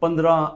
15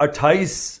28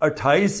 28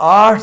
8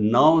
9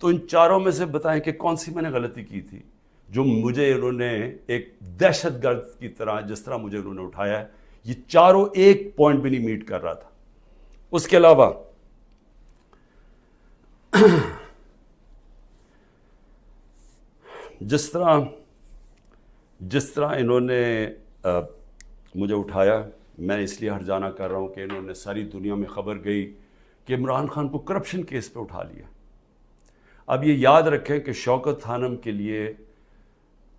تو ان چاروں میں سے بتائیں کہ کون سی میں نے غلطی کی تھی جو مجھے انہوں نے ایک دہشت گرد کی طرح جس طرح مجھے انہوں نے اٹھایا ہے، یہ چاروں ایک پوائنٹ بھی نہیں میٹ کر رہا تھا۔ اس کے علاوہ جس طرح انہوں نے مجھے اٹھایا، میں اس لیے ہرجانہ کر رہا ہوں کہ انہوں نے ساری دنیا میں خبر گئی کہ عمران خان کو کرپشن کیس پہ اٹھا لیا۔ اب یہ یاد رکھیں کہ شوکت خانم کے لیے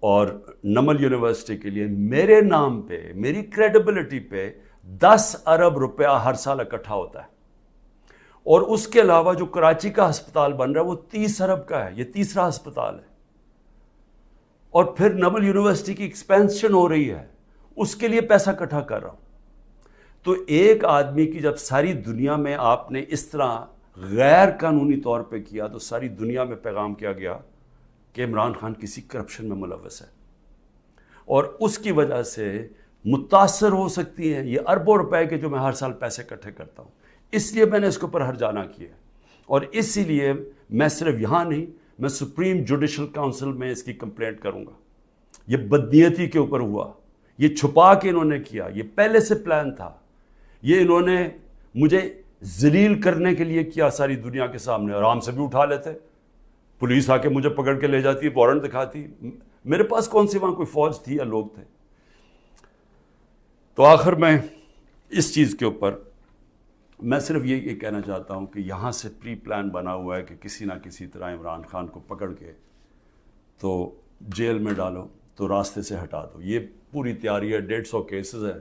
اور نمل یونیورسٹی کے لیے میرے نام پہ، میری کریڈیبلٹی پہ 10 ارب روپیہ ہر سال اکٹھا ہوتا ہے، اور اس کے علاوہ جو کراچی کا ہسپتال بن رہا ہے وہ 30 ارب کا ہے، یہ تیسرا ہسپتال ہے، اور پھر نمل یونیورسٹی کی ایکسپینشن ہو رہی ہے، اس کے لیے پیسہ اکٹھا کر رہا ہوں۔ تو ایک آدمی کی جب ساری دنیا میں آپ نے اس طرح غیر قانونی طور پہ کیا تو ساری دنیا میں پیغام کیا گیا کہ عمران خان کسی کرپشن میں ملوث ہے، اور اس کی وجہ سے متاثر ہو سکتی ہیں یہ اربوں روپے کے جو میں ہر سال پیسے اکٹھے کرتا ہوں۔ اس لیے میں نے اس کے اوپر ہرجانہ کیا، اور اسی لیے میں صرف یہاں نہیں، میں سپریم جوڈیشل کاؤنسل میں اس کی کمپلینٹ کروں گا۔ یہ بدنیتی کے اوپر ہوا، یہ چھپا کے انہوں نے کیا، یہ پہلے سے پلان تھا، یہ انہوں نے مجھے ذلیل کرنے کے لیے کیا ساری دنیا کے سامنے۔ آرام سے بھی اٹھا لیتے، پولیس آ کے مجھے پکڑ کے لے جاتی، وارنٹ دکھاتی، میرے پاس کون سی وہاں کوئی فوج تھی یا لوگ تھے۔ تو آخر میں اس چیز کے اوپر میں صرف یہ کہنا چاہتا ہوں کہ یہاں سے پری پلان بنا ہوا ہے کہ کسی نہ کسی طرح عمران خان کو پکڑ کے تو جیل میں ڈالو، تو راستے سے ہٹا دو۔ یہ پوری تیاری ہے، 150 کیسز ہیں،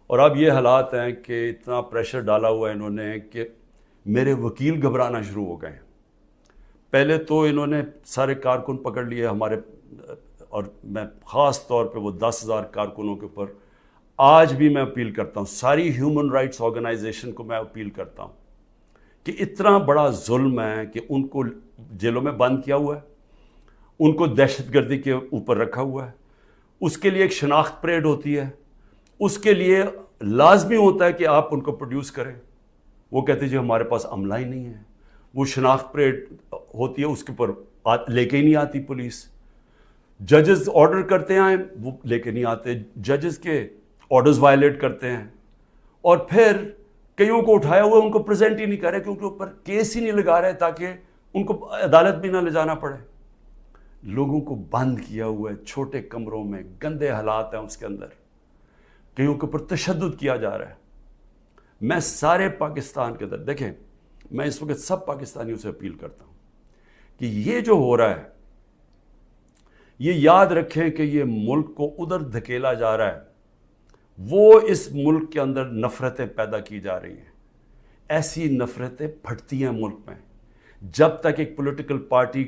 اور اب یہ حالات ہیں کہ اتنا پریشر ڈالا ہوا ہے انہوں نے کہ میرے وکیل گھبرانا شروع ہو گئے ہیں۔ پہلے تو انہوں نے سارے کارکن پکڑ لیے ہمارے، اور میں خاص طور پہ وہ 10,000 کارکنوں کے اوپر آج بھی میں اپیل کرتا ہوں، ساری ہیومن رائٹس آرگنائزیشن کو میں اپیل کرتا ہوں کہ اتنا بڑا ظلم ہے کہ ان کو جیلوں میں بند کیا ہوا ہے، ان کو دہشت گردی کے اوپر رکھا ہوا ہے، اس کے لیے ایک شناخت پریڈ ہوتی ہے، اس کے لیے لازمی ہوتا ہے کہ آپ ان کو پروڈیوس کریں۔ وہ کہتے ہیں جی ہمارے پاس عملہ ہی نہیں ہے، وہ شناخت پریڈ ہوتی ہے، اس کے اوپر لے کے ہی نہیں آتی پولیس۔ ججز آرڈر کرتے ہیں وہ لے کے نہیں آتے، ججز کے آرڈرز وائلیٹ کرتے ہیں، اور پھر کئیوں کو اٹھایا ہوا ان کو پریزنٹ ہی نہیں کر رہے کیونکہ اوپر کیس ہی نہیں لگا رہے تاکہ ان کو عدالت بھی نہ لے جانا پڑے۔ لوگوں کو بند کیا ہوا ہے چھوٹے کمروں میں، گندے حالات ہیں اس کے اندر، کئیوں کے اوپر تشدد کیا جا رہا ہے۔ میں سارے پاکستان کے اندر، دیکھیں میں اس وقت سب پاکستانیوں سے اپیل کرتا ہوں کہ یہ جو ہو رہا ہے یہ یاد رکھیں کہ یہ ملک کو ادھر دھکیلا جا رہا ہے، وہ اس ملک کے اندر نفرتیں پیدا کی جا رہی ہیں، ایسی نفرتیں پھٹتی ہیں ملک میں۔ جب تک ایک پولیٹیکل پارٹی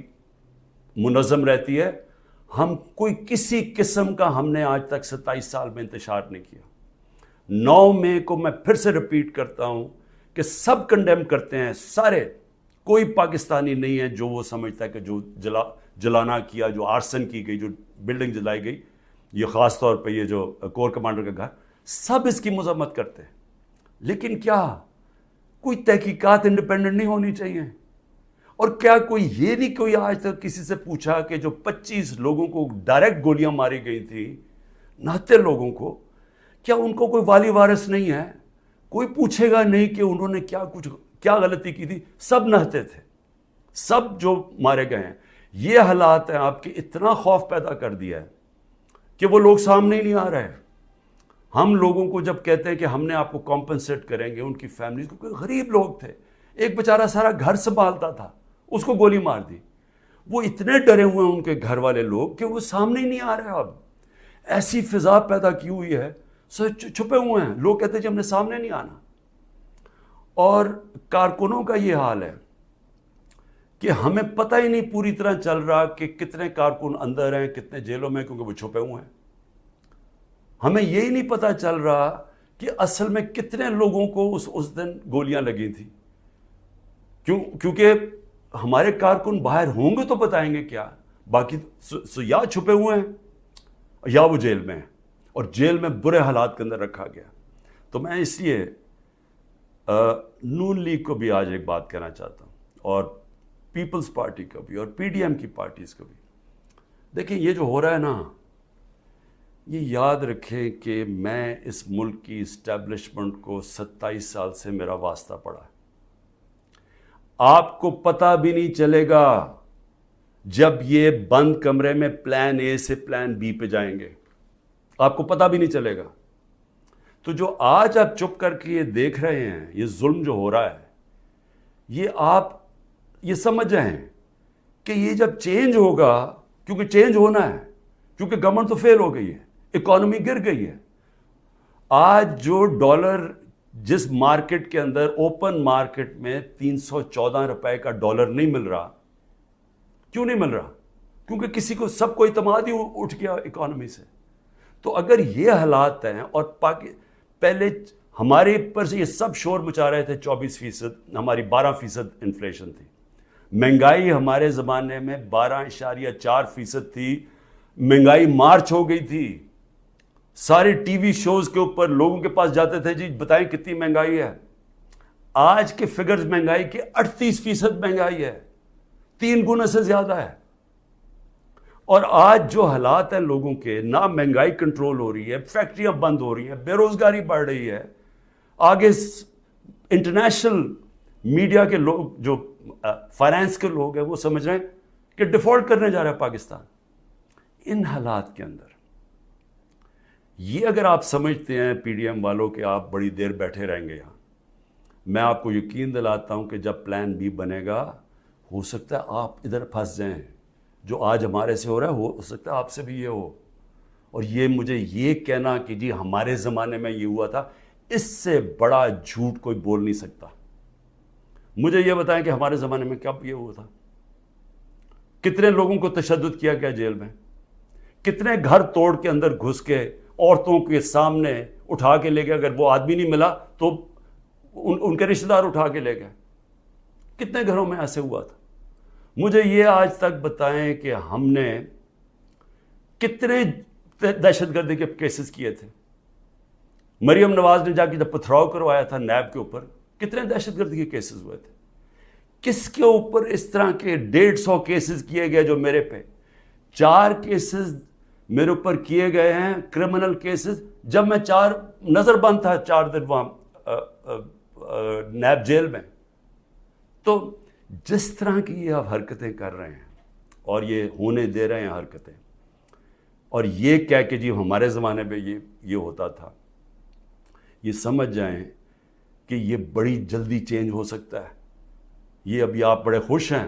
منظم رہتی ہے، ہم کوئی کسی قسم کا ہم نے آج تک 27 سال میں انتشار نہیں کیا۔ 9 مئی کو میں پھر سے ریپیٹ کرتا ہوں کہ سب کنڈیم کرتے ہیں، سارے، کوئی پاکستانی نہیں ہے جو وہ سمجھتا ہے کہ جو جلانا کیا، جو آرسن کی گئی، جو بلڈنگ جلائی گئی، یہ خاص طور پہ یہ جو کور کمانڈر کا گھر، سب اس کی مذمت کرتے ہیں۔ لیکن کیا کوئی تحقیقات انڈیپینڈنٹ نہیں ہونی چاہیے؟ اور کیا کوئی یہ نہیں کوئی آج تک کسی سے پوچھا کہ جو 25 لوگوں کو ڈائریکٹ گولیاں ماری گئی تھیں، نہتے لوگوں کو، کیا ان کو کوئی والی وارث نہیں ہے؟ کوئی پوچھے گا نہیں کہ انہوں نے کیا غلطی کی تھی؟ سب نہتے تھے، سب جو مارے گئے ہیں۔ یہ حالات ہیں آپ کے، اتنا خوف پیدا کر دیا ہے کہ وہ لوگ سامنے ہی نہیں آ رہے۔ ہم لوگوں کو جب کہتے ہیں کہ ہم نے آپ کو کمپنسیٹ کریں گے، ان کی فیملیز کو، کوئی غریب لوگ تھے، ایک بیچارہ سارا گھر سنبھالتا تھا، اس کو گولی مار دی، وہ اتنے ڈرے ہوئے ہیں ان کے گھر والے لوگ کہ وہ سامنے ہی نہیں آ رہے۔ اب ایسی فضا پیدا کی ہوئی ہے، چھپے ہوئے ہیں لوگ، کہتے ہیں جی ہم نے سامنے نہیں آنا۔ اور کارکنوں کا یہ حال ہے کہ ہمیں پتہ ہی نہیں پوری طرح چل رہا کہ کتنے کارکن اندر ہیں، کتنے جیلوں میں، کیونکہ وہ چھپے ہوئے ہیں۔ ہمیں یہی نہیں پتہ چل رہا کہ اصل میں کتنے لوگوں کو اس دن گولیاں لگی تھیں، کیونکہ ہمارے کارکن باہر ہوں گے تو بتائیں گے کیا، باقی یا چھپے ہوئے ہیں یا وہ جیل میں ہیں، اور جیل میں برے حالات کے اندر رکھا گیا۔ تو میں اس لیے نون لیگ کو بھی آج ایک بات کہنا چاہتا ہوں، اور پیپلز پارٹی کا بھی اور پی ڈی ایم کی پارٹیز کا بھی. دیکھیں یہ جو ہو رہا ہے نا, یہ یاد رکھیں کہ میں اس ملک کی اسٹیبلشمنٹ کو 27 سال سے میرا واسطہ پڑا ہے. آپ کو پتہ بھی نہیں چلے گا جب یہ بند کمرے میں پلان اے سے پلان بی پہ جائیں گے, آپ کو پتہ بھی نہیں چلے گا. تو جو آج آپ چپ کر کے یہ دیکھ رہے ہیں, یہ ظلم جو ہو رہا ہے, یہ آپ یہ سمجھ جائیں کہ یہ جب چینج ہوگا, کیونکہ چینج ہونا ہے, کیونکہ گورنمنٹ تو فیل ہو گئی ہے, اکانومی گر گئی ہے. آج جو ڈالر جس مارکیٹ کے اندر اوپن مارکیٹ میں 314 روپے کا ڈالر نہیں مل رہا, کیوں نہیں مل رہا؟ کیونکہ کسی کو سب کو اعتماد ہی اٹھ گیا اکانومی سے. تو اگر یہ حالات ہیں, اور پہلے ہمارے پر سے یہ سب شور مچا رہے تھے 24%, ہماری 12% انفلیشن تھی. مہنگائی ہمارے زمانے میں 12.4% تھی. مہنگائی مارچ ہو گئی تھی. سارے ٹی وی شوز کے اوپر لوگوں کے پاس جاتے تھے, جی بتائیں کتنی مہنگائی ہے. آج کے فگرز مہنگائی کے 38% مہنگائی ہے, 3 گنا سے زیادہ ہے. اور آج جو حالات ہیں لوگوں کے, نہ مہنگائی کنٹرول ہو رہی ہے, فیکٹریاں بند ہو رہی ہیں, بے روزگاری بڑھ رہی ہے. آگے انٹرنیشنل میڈیا کے لوگ, جو فائنانس کے لوگ ہیں, وہ سمجھ رہے ہیں کہ ڈیفالٹ کرنے جا رہا ہے پاکستان. ان حالات کے اندر یہ اگر آپ سمجھتے ہیں پی ڈی ایم والوں کہ آپ بڑی دیر بیٹھے رہیں گے یہاں, میں آپ کو یقین دلاتا ہوں کہ جب پلان بی بنے گا, ہو سکتا ہے آپ ادھر پھنس جائیں. جو آج ہمارے سے ہو رہا ہے ہو سکتا ہے آپ سے بھی یہ ہو. اور یہ مجھے یہ کہنا کہ جی ہمارے زمانے میں یہ ہوا تھا, اس سے بڑا جھوٹ کوئی بول نہیں سکتا. مجھے یہ بتائیں کہ ہمارے زمانے میں کب یہ ہوا تھا؟ کتنے لوگوں کو تشدد کیا گیا جیل میں, کتنے گھر توڑ کے اندر گھس کے عورتوں کے سامنے اٹھا کے لے گئے, اگر وہ آدمی نہیں ملا تو ان کے رشتہ دار اٹھا کے لے گئے. کتنے گھروں میں ایسے ہوا تھا؟ مجھے یہ آج تک بتائیں کہ ہم نے کتنے دہشت گردی کے کیسز کیے تھے. مریم نواز نے جا کے جب پتھراؤ کروایا تھا نیب کے اوپر, کتنے دہشت گردی کے کیسز ہوئے تھے. کس کے اوپر اس طرح کے 150 کیسز کیے گئے جو میرے پہ 4 کیسز میرے اوپر کیے گئے ہیں, کرمنل کیسز, جب میں نظر بند تھا 4 دن وہاں نیب جیل میں. تو جس طرح کی یہ آپ حرکتیں کر رہے ہیں اور یہ ہونے دے رہے ہیں حرکتیں, اور یہ کہہ کہ جی ہمارے زمانے میں یہ ہوتا تھا, یہ سمجھ جائیں کہ یہ بڑی جلدی چینج ہو سکتا ہے. یہ ابھی آپ بڑے خوش ہیں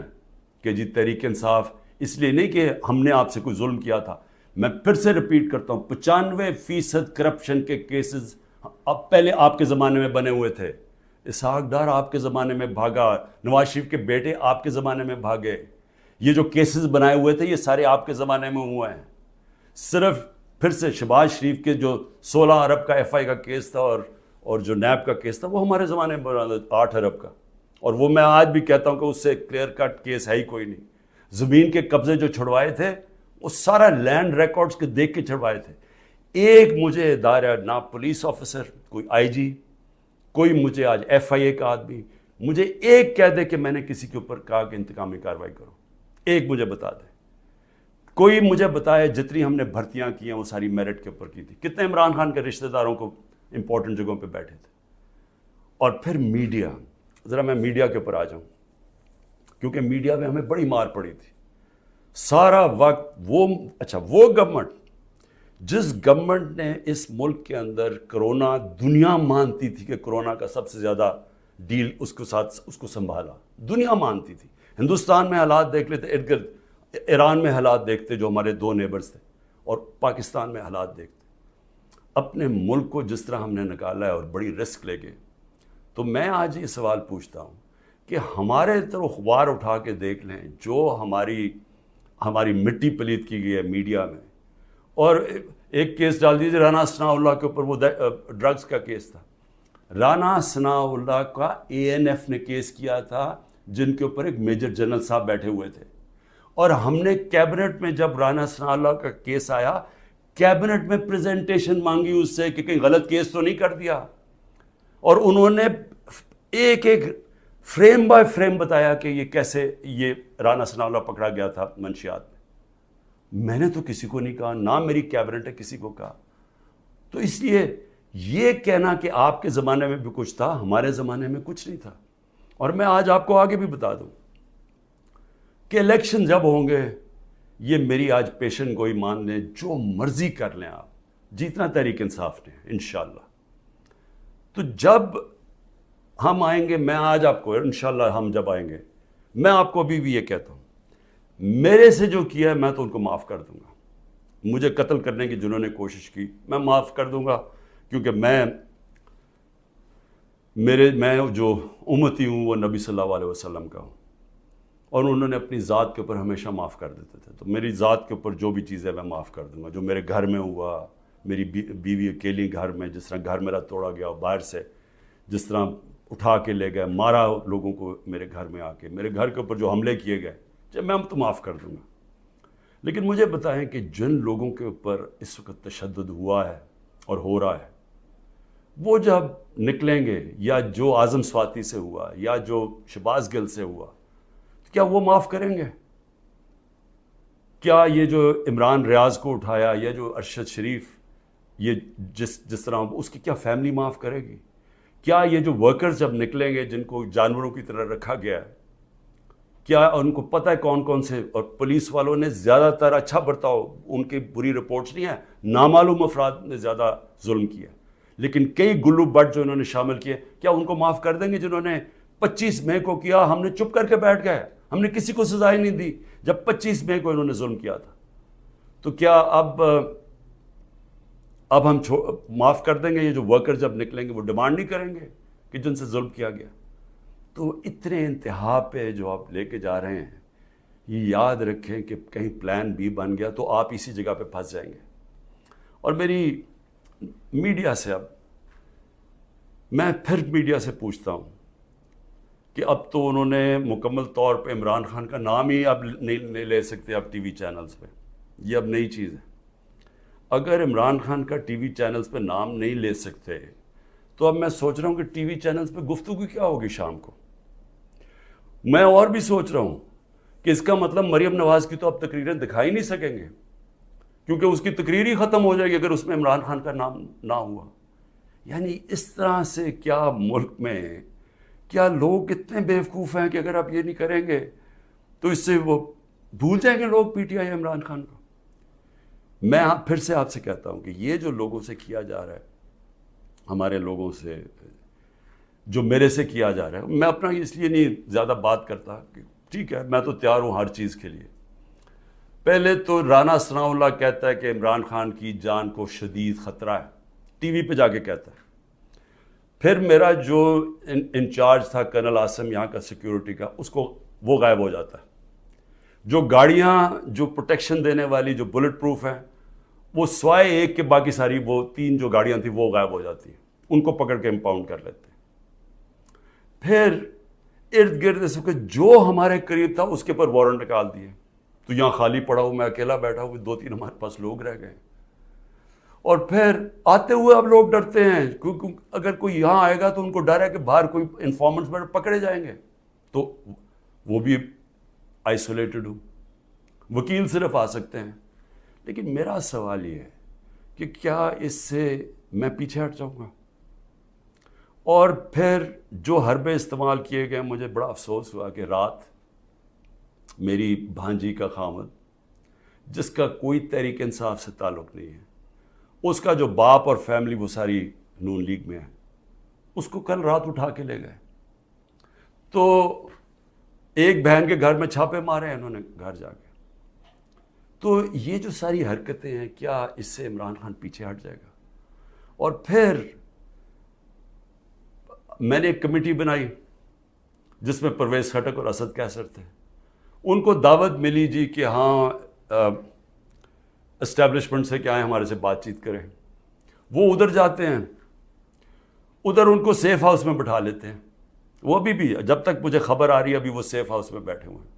کہ جی تحریک انصاف, اس لیے نہیں کہ ہم نے آپ سے کوئی ظلم کیا تھا. میں پھر سے ریپیٹ کرتا ہوں, 95% کرپشن کے کیسز اب پہلے آپ کے زمانے میں بنے ہوئے تھے. اسحاق ڈار آپ کے زمانے میں بھاگا, نواز شریف کے بیٹے آپ کے زمانے میں بھاگے. یہ جو کیسز بنائے ہوئے تھے یہ سارے آپ کے زمانے میں ہوئے ہیں. صرف پھر سے شہباز شریف کے جو 16 ارب کا ایف آئی کا کیس تھا اور جو نیب کا کیس تھا, وہ ہمارے زمانے میں بنا 8 ارب کا. اور وہ میں آج بھی کہتا ہوں کہ اس سے کلیئر کٹ کیس ہے ہی کوئی نہیں. زمین کے قبضے جو چھڑوائے تھے وہ سارا لینڈ ریکارڈز کے دیکھ کے چھڑوائے تھے. ایک مجھے ادارہ, نہ پولیس آفیسر, کوئی آئی جی, کوئی مجھے آج ایف آئی اے کا آدمی مجھے ایک کہہ دے کہ میں نے کسی کے اوپر کہا کہ انتقامی کارروائی کرو, ایک مجھے بتا دے. کوئی مجھے بتائے جتنی ہم نے بھرتیاں کی ہیں وہ ساری میرٹ کے اوپر کی تھی. کتنے عمران خان کے رشتہ داروں کو امپورٹنٹ جگہوں پہ بیٹھے تھے. اور پھر میڈیا, ذرا میں میڈیا کے اوپر آ جاؤں, کیونکہ میڈیا میں ہمیں بڑی مار پڑی تھی سارا وقت. وہ گورنمنٹ, جس گورنمنٹ نے اس ملک کے اندر کرونا, دنیا مانتی تھی کہ کرونا کا سب سے زیادہ ڈیل اس کے ساتھ اس کو سنبھالا, دنیا مانتی تھی. ہندوستان میں حالات دیکھ لیتے, ارد گرد ایران میں حالات دیکھتے جو ہمارے 2 نیبرز تھے, اور پاکستان میں حالات دیکھتے. اپنے ملک کو جس طرح ہم نے نکالا ہے اور بڑی رسک لے کے, تو میں آج یہ سوال پوچھتا ہوں کہ ہمارے طرف اخبار اٹھا کے دیکھ لیں, جو ہماری مٹی پلیت کی گئی ہے میڈیا میں. اور ایک کیس ڈال دیجیے رانا ثناء اللہ کے اوپر, وہ ڈرگز کا کیس تھا. رانا ثناء اللہ کا اے این ایف نے کیس کیا تھا, جن کے اوپر ایک میجر جنرل صاحب بیٹھے ہوئے تھے. اور ہم نے کیبنٹ میں جب رانا ثناء اللہ کا کیس آیا, کیبنٹ میں پریزنٹیشن مانگی اس سے کہ کہیں غلط کیس تو نہیں کر دیا. اور انہوں نے ایک فریم بائی فریم بتایا کہ یہ کیسے یہ رانا ثناء اللہ پکڑا گیا تھا منشیات میں نے تو کسی کو نہیں کہا، نہ میری کیبنٹ نے کسی کو کہا. تو اس لیے یہ کہنا کہ آپ کے زمانے میں بھی کچھ تھا، ہمارے زمانے میں کچھ نہیں تھا. اور میں آج آپ کو آگے بھی بتا دوں کہ الیکشن جب ہوں گے، یہ میری آج پیشن گوئی مان لیں، جو مرضی کر لیں آپ، جیتنا تحریک انصاف نے انشاءاللہ. تو جب ہم آئیں گے، میں آج آپ کو انشاءاللہ ہم جب آئیں گے، میں آپ کو ابھی بھی یہ کہتا ہوں، میرے سے جو کیا ہے میں تو ان کو معاف کر دوں گا. مجھے قتل کرنے کی جنہوں نے کوشش کی میں معاف کر دوں گا، کیونکہ میں جو امتی ہوں وہ نبی صلی اللہ علیہ وسلم کا ہوں، اور انہوں نے اپنی ذات کے اوپر ہمیشہ معاف کر دیتے تھے. تو میری ذات کے اوپر جو بھی چیزیں میں معاف کر دوں گا. جو میرے گھر میں ہوا، میری بیوی اکیلی گھر میں، جس طرح گھر میرا توڑا گیا باہر سے، جس طرح اٹھا کے لے گئے، مارا لوگوں کو میرے گھر میں آ کے، میرے گھر کے اوپر جو حملے کیے گئے، جب میں تو معاف کر دوں گا. لیکن مجھے بتائیں کہ جن لوگوں کے اوپر اس وقت تشدد ہوا ہے اور ہو رہا ہے، وہ جب نکلیں گے، یا جو اعظم سواتی سے ہوا، یا جو شہباز گل سے ہوا، تو کیا وہ معاف کریں گے؟ کیا یہ جو عمران ریاض کو اٹھایا، یا جو ارشد شریف، یہ جس طرح اس کی کیا فیملی معاف کرے گی؟ کیا یہ جو ورکرز جب نکلیں گے جن کو جانوروں کی طرح رکھا گیا ہے، کیا ان کو پتہ ہے کون کون سے؟ اور پولیس والوں نے زیادہ تر اچھا برتاؤ، ان کی بری رپورٹس نہیں ہیں، نامعلوم افراد نے زیادہ ظلم کیا، لیکن کئی گلو بٹ جو انہوں نے شامل کیے، کیا ان کو معاف کر دیں گے؟ جنہوں نے 25 مئی کو کیا، ہم نے چپ کر کے بیٹھ گئے، ہم نے کسی کو سزا ہی نہیں دی جب 25 مئی کو انہوں نے ظلم کیا تھا. تو کیا اب ہم معاف کر دیں گے؟ یہ جو ورکر جب نکلیں گے وہ ڈیمانڈ نہیں کریں گے کہ جن سے ظلم کیا گیا؟ تو اتنے انتہا پہ جو آپ لے کے جا رہے ہیں، یہ یاد رکھیں کہ کہیں پلان بی بن گیا تو آپ اسی جگہ پہ پھنس جائیں گے. اور میری میڈیا سے، اب میں پھر میڈیا سے پوچھتا ہوں کہ اب تو انہوں نے مکمل طور پہ عمران خان کا نام ہی اب نہیں لے سکتے اب ٹی وی چینلز پہ، یہ اب نئی چیز ہے. اگر عمران خان کا ٹی وی چینلز پہ نام نہیں لے سکتے تو اب میں سوچ رہا ہوں کہ ٹی وی چینلز پہ گفتگو کیا ہوگی شام کو. میں اور بھی سوچ رہا ہوں کہ اس کا مطلب مریم نواز کی تو اب تقریریں دکھائی نہیں سکیں گے، کیونکہ اس کی تقریر ہی ختم ہو جائے گی اگر اس میں عمران خان کا نام نہ ہوا. یعنی اس طرح سے کیا ملک میں کیا لوگ اتنے بیوقوف ہیں کہ اگر آپ یہ نہیں کریں گے تو اس سے وہ بھول جائیں گے لوگ P T I Imran Khan کو. میں پھر سے آپ سے کہتا ہوں کہ یہ جو لوگوں سے کیا جا رہا ہے، ہمارے لوگوں سے جو میرے سے کیا جا رہا ہے، میں اپنا اس لیے نہیں زیادہ بات کرتا کہ ٹھیک ہے میں تو تیار ہوں ہر چیز کے لیے. پہلے تو رانا ثناء اللہ کہتا ہے کہ عمران خان کی جان کو شدید خطرہ ہے، ٹی وی پہ جا کے کہتا ہے. پھر میرا جو انچارج تھا کرنل عاصم یہاں کا سیکیورٹی کا، اس کو وہ غائب ہو جاتا ہے. جو گاڑیاں جو پروٹیکشن دینے والی جو بلٹ پروف ہیں، وہ سوائے ایک کے باقی ساری وہ 3 جو گاڑیاں تھیں وہ غائب ہو جاتی ہیں، ان کو پکڑ کے امپاؤنڈ کر لیتے ہیں. پھر ارد گرد اس وقت جو ہمارے قریب تھا اس کے پر وارنٹ نکال دیے. تو یہاں خالی پڑا ہوں، میں اکیلا بیٹھا ہوں، 2-3 ہمارے پاس لوگ رہ گئے. اور پھر آتے ہوئے اب لوگ ڈرتے ہیں، کیونکہ اگر کوئی یہاں آئے گا تو ان کو ڈر ہے کہ باہر کوئی انفارمنٹس پکڑے جائیں گے، تو وہ بھی آئسولیٹڈ ہوں، وکیل صرف آ سکتے ہیں. لیکن میرا سوال یہ ہے کہ کیا اس سے میں پیچھے ہٹ جاؤں گا؟ اور پھر جو حربے استعمال کیے گئے، مجھے بڑا افسوس ہوا کہ رات میری بھانجی کا خامد، جس کا کوئی تحریک انصاف سے تعلق نہیں ہے، اس کا جو باپ اور فیملی وہ ساری نون لیگ میں ہے، اس کو کل رات اٹھا کے لے گئے. تو ایک بہن کے گھر میں چھاپے مارے ہیں انہوں نے گھر جا کے. تو یہ جو ساری حرکتیں ہیں، کیا اس سے عمران خان پیچھے ہٹ جائے گا؟ اور پھر میں نے ایک کمیٹی بنائی جس میں پرویز خٹک اور اسد کیسر تھے. ان کو دعوت ملی جی کہ ہاں اسٹیبلشمنٹ سے کیا ہے ہمارے سے بات چیت کریں. وہ ادھر جاتے ہیں، ادھر ان کو سیف ہاؤس میں بٹھا لیتے ہیں. وہ ابھی بھی جب تک مجھے خبر آ رہی ہے ابھی وہ سیف ہاؤس میں بیٹھے ہوئے ہیں.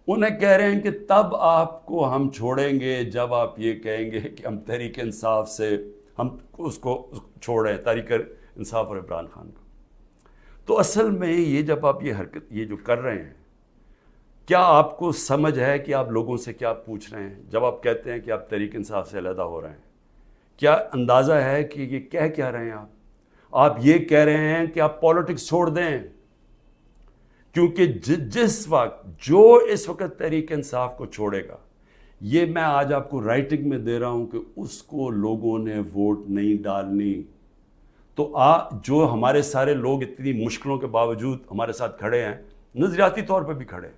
انہیں کہہ رہے ہیں کہ تب آپ کو ہم چھوڑیں گے جب آپ یہ کہیں گے کہ ہم تحریک انصاف سے ہم اس کو چھوڑیں، تحریک انصاف اور عمران خان کو. تو اصل میں یہ جب آپ یہ حرکت یہ جو کر رہے ہیں، کیا آپ کو سمجھ ہے کہ آپ لوگوں سے کیا پوچھ رہے ہیں جب آپ کہتے ہیں کہ آپ تحریک انصاف سے علیحدہ ہو رہے ہیں؟ کیا اندازہ ہے کہ یہ کہہ کیا رہے ہیں آپ یہ کہہ رہے ہیں کہ آپ پالیٹکس چھوڑ دیں، کیونکہ جس وقت جو اس وقت تحریک انصاف کو چھوڑے گا، یہ میں آج آپ کو رائٹنگ میں دے رہا ہوں کہ اس کو لوگوں نے ووٹ نہیں ڈالنی، تو جو ہمارے سارے لوگ اتنی مشکلوں کے باوجود ہمارے ساتھ کھڑے ہیں، نظریاتی طور پہ بھی کھڑے ہیں،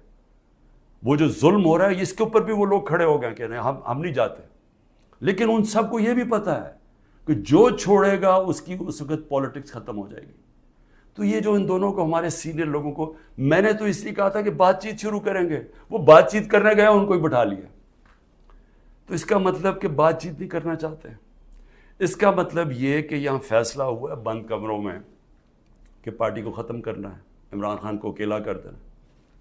وہ جو ظلم ہو رہا ہے اس کے اوپر بھی وہ لوگ کھڑے ہو گئے کہ نہیں ہم نہیں جاتے، لیکن ان سب کو یہ بھی پتہ ہے کہ جو چھوڑے گا اس کی اس وقت پالیٹکس ختم ہو جائے گی۔ تو یہ جو ان دونوں کو، ہمارے سینئر لوگوں کو، میں نے تو اس لیے کہا تھا کہ بات چیت شروع کریں گے، وہ بات چیت کرنے گئے ان کو ہی بٹھا لیا، تو اس کا مطلب کہ بات چیت نہیں کرنا چاہتے۔ اس کا مطلب یہ کہ یہاں فیصلہ ہوا ہے بند کمروں میں کہ پارٹی کو ختم کرنا ہے، عمران خان کو اکیلا کر دینا۔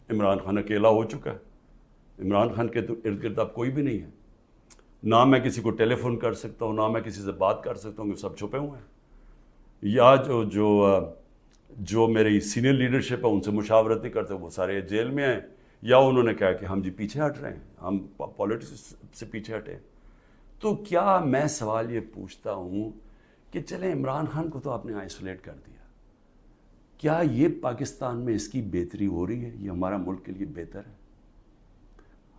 عمران خان اکیلا ہو چکا ہے، عمران خان کے تو ارد گرد اب کوئی بھی نہیں ہے، نہ میں کسی کو ٹیلی فون کر سکتا ہوں، نہ میں کسی سے بات کر سکتا ہوں، کہ سب چھپے ہوئے ہیں، یا جو میری سینئر لیڈرشپ ہے ان سے مشاورت نہیں کرتے، وہ سارے جیل میں ہیں، یا انہوں نے کہا کہ ہم جی پیچھے ہٹ رہے ہیں، ہم پالیٹکس سے پیچھے ہٹے۔ تو کیا میں سوال یہ پوچھتا ہوں کہ چلیں عمران خان کو تو آپ نے آئسولیٹ کر دیا، کیا یہ پاکستان میں اس کی بہتری ہو رہی ہے؟ یہ ہمارا ملک کے لیے بہتر ہے؟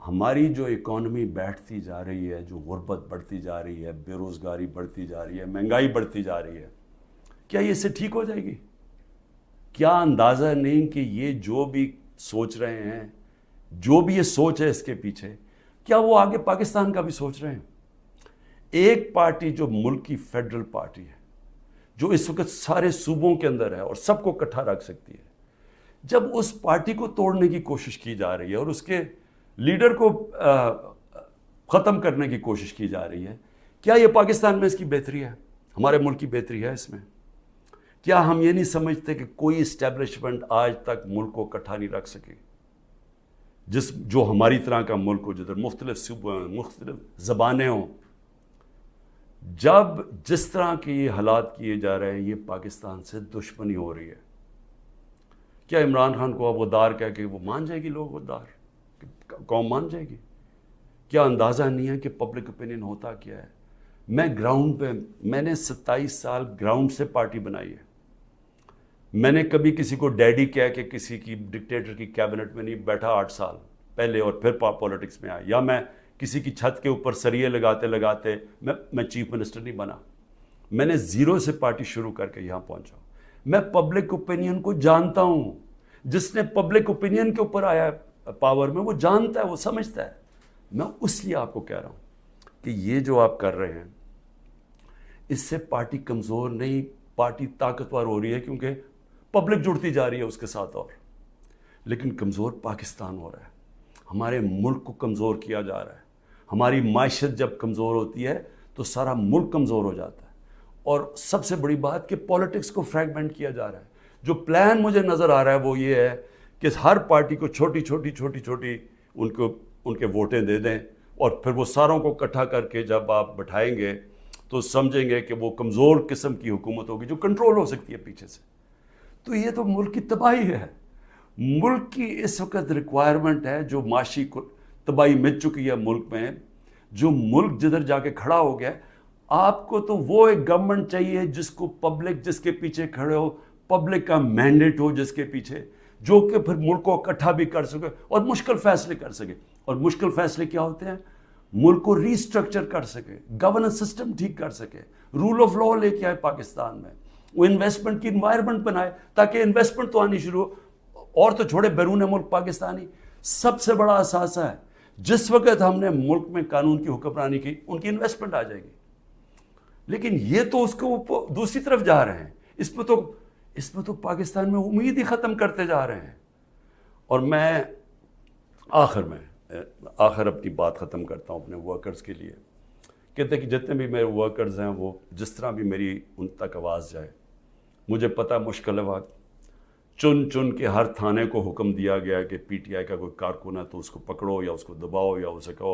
ہماری جو اکانومی بیٹھتی جا رہی ہے، جو غربت بڑھتی جا رہی ہے، بے روزگاری بڑھتی جا رہی ہے، مہنگائی بڑھتی جا رہی ہے، کیا یہ اس سے ٹھیک ہو جائے گی؟ کیا اندازہ نہیں کہ یہ جو بھی سوچ رہے ہیں، جو بھی یہ سوچ ہے اس کے پیچھے، کیا وہ آگے پاکستان کا بھی سوچ رہے ہیں؟ ایک پارٹی جو ملک کی فیڈرل پارٹی ہے، جو اس وقت سارے صوبوں کے اندر ہے اور سب کو اکٹھا رکھ سکتی ہے، جب اس پارٹی کو توڑنے کی کوشش کی جا رہی ہے اور اس کے لیڈر کو ختم کرنے کی کوشش کی جا رہی ہے، کیا یہ پاکستان میں اس کی بہتری ہے؟ ہمارے ملک کی بہتری ہے اس میں؟ کیا ہم یہ نہیں سمجھتے کہ کوئی اسٹیبلشمنٹ آج تک ملک کو اکٹھا نہیں رکھ سکی، جو ہماری طرح کا ملک ہو، جدھر مختلف صوبے ہوں، مختلف زبانیں ہوں؟ جب جس طرح کے یہ حالات کیے جا رہے ہیں، یہ پاکستان سے دشمنی ہو رہی ہے، کیا عمران خان کو اب غدار کہہ کے وہ مان جائے گی؟ لوگ غدار قوم مان جائے گی؟ کیا اندازہ نہیں ہے کہ پبلک اوپینین ہوتا کیا ہے؟ میں گراؤنڈ پہ، میں نے 27 سال گراؤنڈ سے پارٹی بنائی ہے، میں نے کبھی کسی کو ڈیڈی کہہ کے کسی کی ڈکٹیٹر کی کیبنٹ میں نہیں بیٹھا 8 سال پہلے اور پھر پالیٹکس میں آیا، یا میں کسی کی چھت کے اوپر سریے لگاتے لگاتے میں چیف منسٹر نہیں بنا، میں نے زیرو سے پارٹی شروع کر کے یہاں پہنچا۔ میں پبلک اوپینین کو جانتا ہوں، جس نے پبلک اوپینین کے اوپر آیا پاور میں، وہ جانتا ہے، وہ سمجھتا ہے۔ میں اس لیے آپ کو کہہ رہا ہوں کہ یہ جو آپ کر رہے ہیں، اس سے پارٹی کمزور نہیں، پارٹی طاقتور ہو رہی ہے، کیونکہ پبلک جڑتی جا رہی ہے اس کے ساتھ، اور لیکن کمزور پاکستان ہو رہا ہے، ہمارے ملک کو کمزور کیا جا رہا ہے۔ ہماری معیشت جب کمزور ہوتی ہے تو سارا ملک کمزور ہو جاتا ہے، اور سب سے بڑی بات کہ پالیٹکس کو فریگمنٹ کیا جا رہا ہے۔ جو پلان مجھے نظر آ رہا ہے وہ یہ ہے کہ ہر پارٹی کو چھوٹی چھوٹی ان کے ووٹیں دے دیں، اور پھر وہ ساروں کو اکٹھا کر کے جب آپ بٹھائیں گے تو سمجھیں گے کہ وہ کمزور قسم کی حکومت ہوگی جو کنٹرول ہو سکتی ہے پیچھے سے۔ تو یہ تو ملک کی تباہی ہے، ملک کی اس وقت ریکوائرمنٹ ہے، جو معاشی تباہی مچ چکی ہے ملک میں، جو ملک جدھر جا کے کھڑا ہو گیا۔ آپ کو تو وہ ایک گورنمنٹ چاہیے جس کو پبلک، جس کے پیچھے کھڑے ہو، پبلک کا مینڈیٹ ہو جس کے پیچھے، جو کہ پھر ملک کو اکٹھا بھی کر سکے اور مشکل فیصلے کر سکے۔ اور مشکل فیصلے کیا ہوتے ہیں؟ ملک کو ری اسٹرکچر کر سکے، گورننس سسٹم ٹھیک کر سکے، رول آف لا لے کے آئے پاکستان میں، وہ انویسٹمنٹ کی انوائرمنٹ بنائے تاکہ انویسٹمنٹ تو آنی شروع ہو، اور تو چھوڑے بیرون ملک پاکستانی سب سے بڑا اثاثہ ہے۔ جس وقت ہم نے ملک میں قانون کی حکمرانی کی، ان کی انویسٹمنٹ آ جائے گی، لیکن یہ تو اس کو دوسری طرف جا رہے ہیں، اس میں تو پاکستان میں امید ہی ختم کرتے جا رہے ہیں۔ اور میں آخر اپنی بات ختم کرتا ہوں اپنے ورکرز کے لیے، کہتے ہیں کہ جتنے بھی میرے ورکرز ہیں، وہ جس طرح بھی میری ان تک آواز جائے، مجھے پتہ مشکل ہے وقت، چن کے ہر تھانے کو حکم دیا گیا کہ پی ٹی آئی کا کوئی کارکن ہے تو اس کو پکڑو یا اس کو دباؤ یا اسے کہو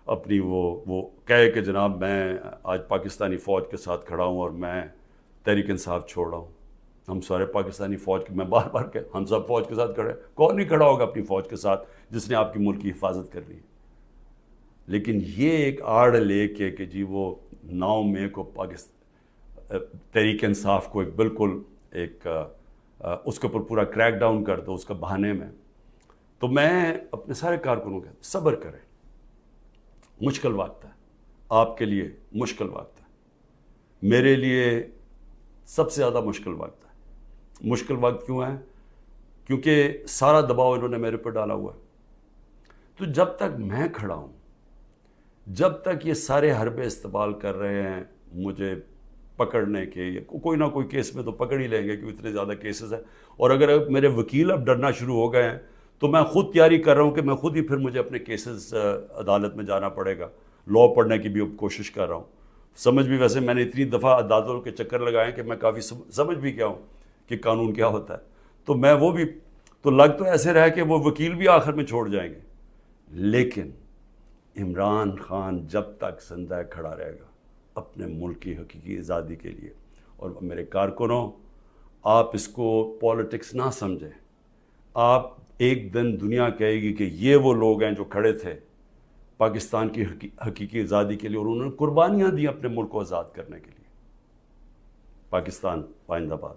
اپنی وہ کہے کہ جناب میں آج پاکستانی فوج کے ساتھ کھڑا ہوں اور میں تحریک انصاف چھوڑ رہا ہوں۔ ہم سارے پاکستانی فوج کے، میں بار بار کہ ہم سب فوج کے ساتھ کھڑے، کون نہیں کھڑا ہوگا اپنی فوج کے ساتھ جس نے آپ کی ملک کی حفاظت کرنی ہے؟ لیکن یہ ایک آڑ لے کے کہ جی وہ 9 مئی کو تحریک انصاف کو ایک بالکل ایک اس کے اوپر پورا کریک ڈاؤن کر دو اس کا بہانے میں، تو میں اپنے سارے کارکنوں کا صبر کریں، مشکل وقت ہے، آپ کے لیے مشکل وقت ہے، میرے لیے سب سے زیادہ مشکل وقت ہے۔ مشکل وقت کیوں ہے؟ کیونکہ سارا دباؤ انہوں نے میرے پر ڈالا ہوا ہے۔ تو جب تک میں کھڑا ہوں، جب تک یہ سارے حربے استعمال کر رہے ہیں مجھے پکڑنے کے، کوئی نہ کوئی کیس میں تو پکڑ ہی لیں گے کیونکہ اتنے زیادہ کیسز ہیں، اور اگر میرے وکیل اب ڈرنا شروع ہو گئے ہیں تو میں خود تیاری کر رہا ہوں کہ میں خود ہی پھر مجھے اپنے کیسز عدالت میں جانا پڑے گا، لا پڑھنے کی بھی اب کوشش کر رہا ہوں۔ سمجھ بھی، ویسے میں نے اتنی دفعہ عدالتوں کے چکر لگائے ہیں کہ میں کافی سمجھ بھی گیا ہوں کہ قانون کیا ہوتا ہے، تو میں وہ بھی تو لگ تو ایسے رہا کہ وہ وکیل بھی آخر میں چھوڑ جائیں گے، لیکن عمران خان جب تک زندہ کھڑا رہے گا اپنے ملک کی حقیقی آزادی کے لیے۔ اور میرے کارکنوں، آپ اس کو پولیٹکس نہ سمجھیں، آپ ایک دن دنیا کہے گی کہ یہ وہ لوگ ہیں جو کھڑے تھے پاکستان کی حقیقی آزادی کے لیے اور انہوں نے قربانیاں دی اپنے ملک کو آزاد کرنے کے لیے۔ پاکستان زندہ باد۔